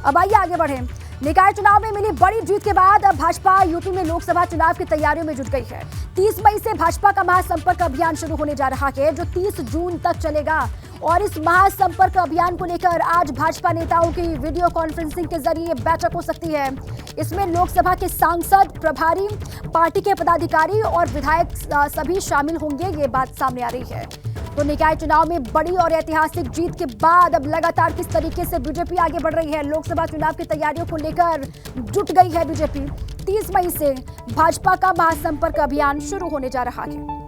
अब आइए आगे बढ़े। निकाय चुनाव में मिली बड़ी जीत के बाद अब भाजपा यूपी में लोकसभा चुनाव की तैयारियों में जुट गई है। 30 मई से भाजपा का महासंपर्क अभियान शुरू होने जा रहा है, जो 30 जून तक चलेगा। और इस महासंपर्क अभियान को लेकर आज भाजपा नेताओं की वीडियो कॉन्फ्रेंसिंग के जरिए बैठक हो सकती है। इसमें लोकसभा के सांसद, प्रभारी, पार्टी के पदाधिकारी और विधायक सभी शामिल होंगे, ये बात सामने आ रही है। तो निकाय चुनाव में बड़ी और ऐतिहासिक जीत के बाद अब लगातार किस तरीके से बीजेपी आगे बढ़ रही है, लोकसभा चुनाव की तैयारियों को लेकर जुट गई है बीजेपी। 30 मई से भाजपा का महासंपर्क अभियान शुरू होने जा रहा है।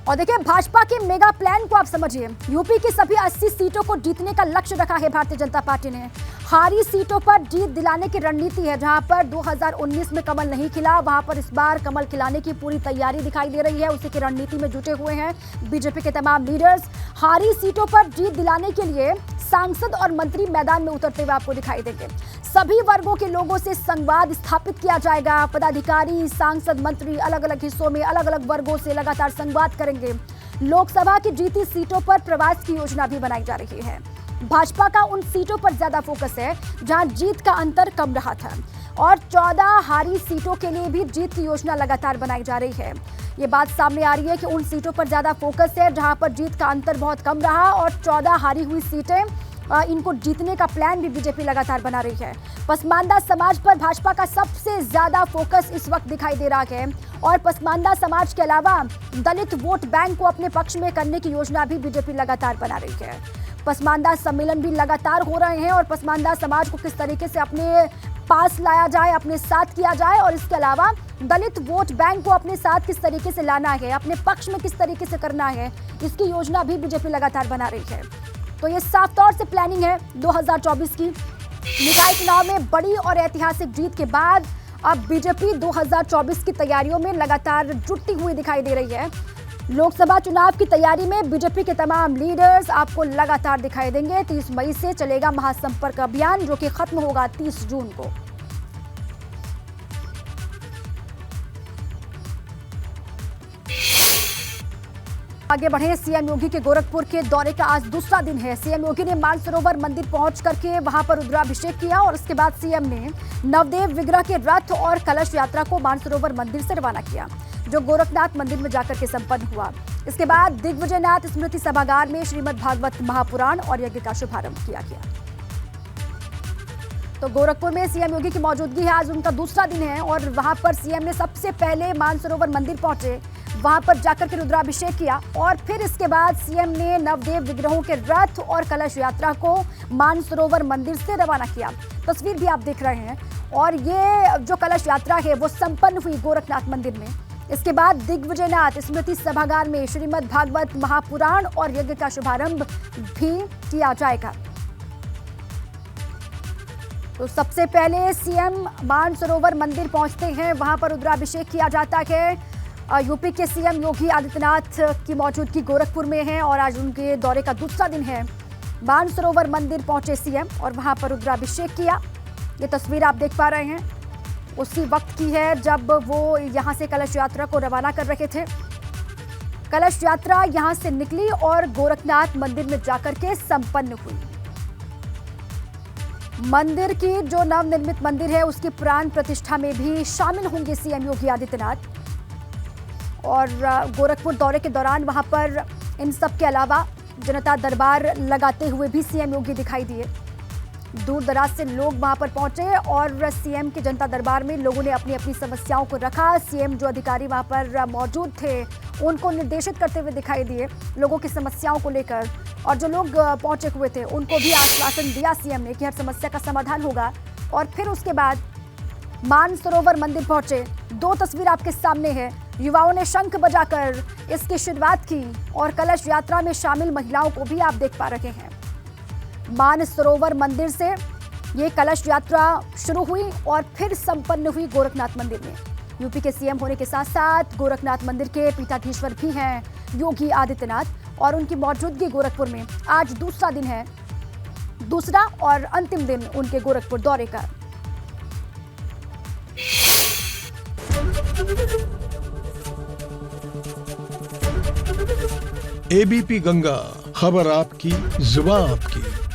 और देखिए, भाजपा के मेगा प्लान को आप समझिए। यूपी की सभी 80 सीटों को जीतने का लक्ष्य रखा है भारतीय जनता पार्टी ने। हारी सीटों पर जीत दिलाने की रणनीति है। जहां पर 2019 में कमल नहीं खिला, वहां पर इस बार कमल खिलाने की पूरी तैयारी दिखाई दे रही है। उसी की रणनीति में जुटे हुए हैं बीजेपी के तमाम लीडर्स। हारी सीटों पर जीत दिलाने के लिए सांसद और मंत्री मैदान में उतरते हुए आपको दिखाई देंगे। सभी वर्गों के लोगों से संवाद स्थापित किया जाएगा। पदाधिकारी, सांसद, मंत्री अलग अलग हिस्सों में अलग अलग वर्गों से लगातार संवाद करेंगे। लोकसभा की जीती सीटों पर प्रवास की योजना भी बनाई जा रही है। भाजपा का उन सीटों पर ज्यादा फोकस है जहां जीत का अंतर कम रहा था, और 14 हारी सीटों के लिए भी जीत की योजना लगातार बनाई जा रही है। ये बात सामने आ रही है कि उन सीटों पर ज्यादा फोकस है जहां पर जीत का अंतर बहुत कम रहा, और 14 हारी हुई सीटें, इनको जीतने का प्लान भी बीजेपी लगातार बना रही है। पसमानदा समाज पर भाजपा का सबसे ज्यादा फोकस इस वक्त दिखाई दे रहा है, और पसमानदा समाज के अलावा दलित वोट बैंक को अपने पक्ष में करने की योजना भी बीजेपी लगातार बना रही है। पसमानदा सम्मेलन भी लगातार हो रहे हैं, और पसमानदा समाज को किस तरीके से अपने पास लाया जाए, अपने साथ किया जाए, और इसके अलावा दलित वोट बैंक को अपने साथ किस तरीके से लाना है, अपने पक्ष में किस तरीके से करना है, इसकी योजना भी बीजेपी लगातार बना रही है। तो ये साफ तौर से प्लानिंग है 2024 की। निकाय चुनाव में बड़ी और ऐतिहासिक जीत के बाद अब बीजेपी 2024 की तैयारियों में लगातार जुटती हुई दिखाई दे रही है। लोकसभा चुनाव की तैयारी में बीजेपी के तमाम लीडर्स आपको लगातार दिखाई देंगे। 30 मई से चलेगा महासंपर्क अभियान, जो कि खत्म होगा 30 जून को। आगे बढ़े, सीएम योगी के गोरखपुर के दौरे का आज दूसरा दिन है। सीएम योगी ने मानसरोवर मंदिर पहुंच करके वहां पर रुद्राभिषेक किया, और उसके बाद सीएम ने नवदेव विग्रह के रथ और कलश यात्रा को मानसरोवर मंदिर से रवाना किया, जो गोरखनाथ मंदिर में जाकर के संपन्न हुआ। इसके बाद दिग्विजयनाथ स्मृति सभागार में श्रीमद् भागवत महापुराण और यज्ञ का शुभारंभ किया गया। तो गोरखपुर में सीएम योगी की मौजूदगी है, आज उनका दूसरा दिन है, और वहां पर सीएम ने सबसे पहले मानसरोवर मंदिर पहुंचे, वहां पर जाकर के रुद्राभिषेक किया, और फिर इसके बाद सीएम ने नवदेव विग्रहों के रथ और कलश यात्रा को मानसरोवर मंदिर से रवाना किया। तस्वीर भी आप देख रहे हैं, और ये जो कलश यात्रा है वो संपन्न हुई गोरखनाथ मंदिर में। इसके बाद दिग्विजयनाथ स्मृति सभागार में श्रीमद् भागवत महापुराण और यज्ञ का शुभारंभ भी किया जाएगा। तो सबसे पहले सीएम मानसरोवर मंदिर पहुंचते हैं, वहां पर रुद्राभिषेक किया जाता है। यूपी के सीएम योगी आदित्यनाथ की मौजूदगी गोरखपुर में है, और आज उनके दौरे का दूसरा दिन है। मानसरोवर मंदिर पहुंचे सीएम और वहां पर रुद्राभिषेक किया। ये तस्वीर आप देख पा रहे हैं उसी वक्त की है जब वो यहां से कलश यात्रा को रवाना कर रहे थे। कलश यात्रा यहां से निकली और गोरखनाथ मंदिर में जाकर के संपन्न हुई। मंदिर की जो नवनिर्मित मंदिर है उसकी प्राण प्रतिष्ठा में भी शामिल होंगे सीएम योगी आदित्यनाथ। और गोरखपुर दौरे के दौरान वहां पर इन सब के अलावा जनता दरबार लगाते हुए भी सीएम योगी दिखाई दिए। दूर दराज से लोग वहां पर पहुंचे, और सीएम के जनता दरबार में लोगों ने अपनी अपनी समस्याओं को रखा। सीएम जो अधिकारी वहां पर मौजूद थे उनको निर्देशित करते हुए दिखाई दिए लोगों की समस्याओं को लेकर, और जो लोग पहुंचे हुए थे उनको भी आश्वासन दिया सीएम ने कि हर समस्या का समाधान होगा। और फिर उसके बाद मानसरोवर मंदिर पहुंचे। दो तस्वीर आपके सामने है, युवाओं ने शंख बजाकर इसकी शुरुआत की, और कलश यात्रा में शामिल महिलाओं को भी आप देख पा रहे हैं। मानसरोवर मंदिर से ये कलश यात्रा शुरू हुई और फिर संपन्न हुई गोरखनाथ मंदिर में। यूपी के सीएम होने के साथ साथ गोरखनाथ मंदिर के पीठाधीश्वर भी हैं योगी आदित्यनाथ, और उनकी मौजूदगी गोरखपुर में आज दूसरा दिन है, दूसरा और अंतिम दिन उनके गोरखपुर दौरे का। एबीपी गंगा, खबर आपकी, जुबान आपकी।